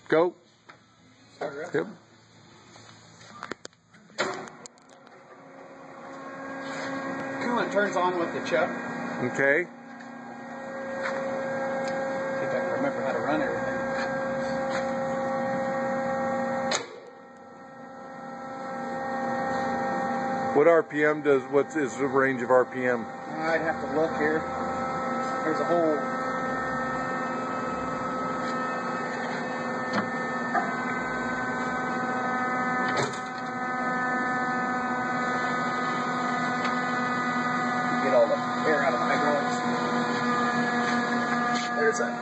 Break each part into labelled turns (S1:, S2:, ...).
S1: Go.
S2: Yep. Coolant turns on with the chuck.
S1: Okay.
S2: See if I can remember how to run everything.
S1: What RPM does, what is the range of RPM?
S2: I'd have to look here. There's a whole... Get all the air out of the hydraulics. There's that.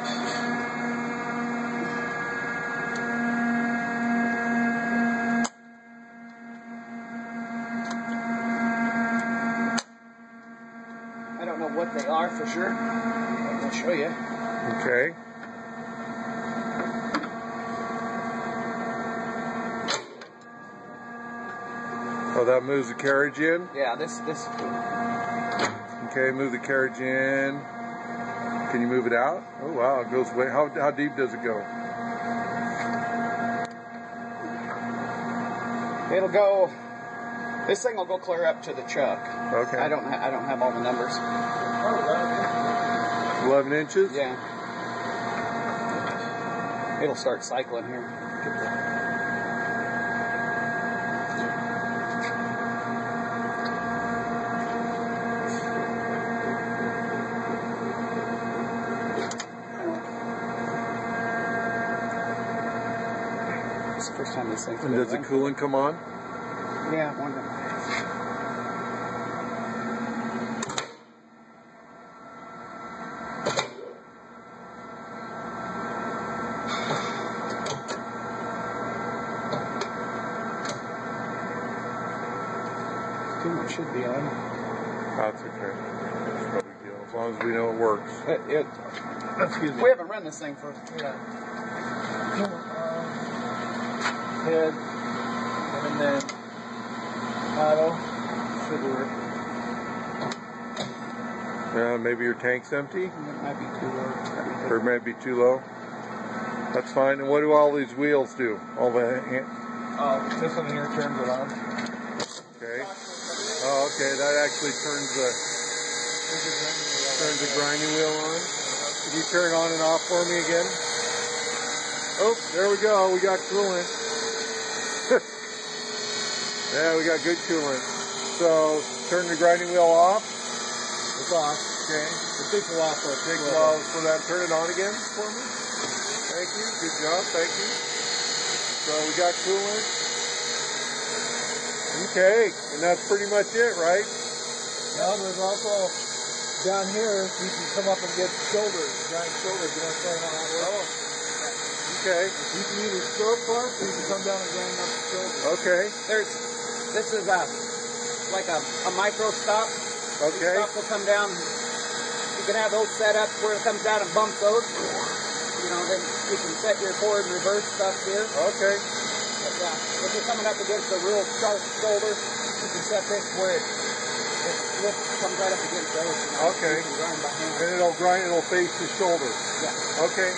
S2: I don't know what they are for sure. I'll show you.
S1: Okay. Oh, that moves the carriage in?
S2: Yeah, this.
S1: Okay, move the carriage in. Can you move it out? Oh wow, it goes way. How deep does it go?
S2: It'll go. This thing will go clear up to the chuck.
S1: Okay.
S2: I don't have all the numbers.
S1: 11 inches?
S2: Yeah. It'll start cycling here. It's the first time this thing's
S1: And does the coolant come on?
S2: Yeah, one of them. Coolant should be on.
S1: That's okay. That's no big deal. As long as we know it works.
S2: Excuse me. We haven't run this thing for... Head, and then auto, should work.
S1: Maybe your tank's empty?
S2: It might be too low.
S1: Or it might be too low? That's fine. And what do all these wheels do? All the...
S2: This one here turns it on.
S1: Okay. Oh, okay. That actually turns the grinding wheel on. Could you turn it on and off for me again? Oh, there we go. We got coolant. Yeah, we got good coolant. So, turn the grinding wheel off.
S2: It's off.
S1: Okay.
S2: It takes a while for it.
S1: Takes a while for that. Turn it on again for me. Thank you. Good job. Thank you. So, we got coolant. Okay. And that's pretty much it, right?
S2: Now, there's also down here, you can come up and get shoulders, giant shoulders. You know what I'm saying? How that works?
S1: Okay.
S2: You can either stroke parts or you can come down and grind up the shoulders.
S1: Okay.
S2: This is like a micro stop.
S1: Okay.
S2: The stop will come down. You can have those set up where it comes down and bump those. You know, then you can set your forward and reverse stuff here.
S1: Okay.
S2: But yeah, if you're coming up against a real sharp shoulder, you can set this where it comes right up against those. You know,
S1: okay.
S2: You can grind by hand.
S1: And it'll face the shoulder.
S2: Yeah.
S1: Okay.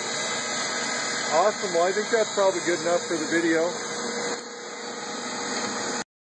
S1: Awesome. Well, I think that's probably good enough for the video.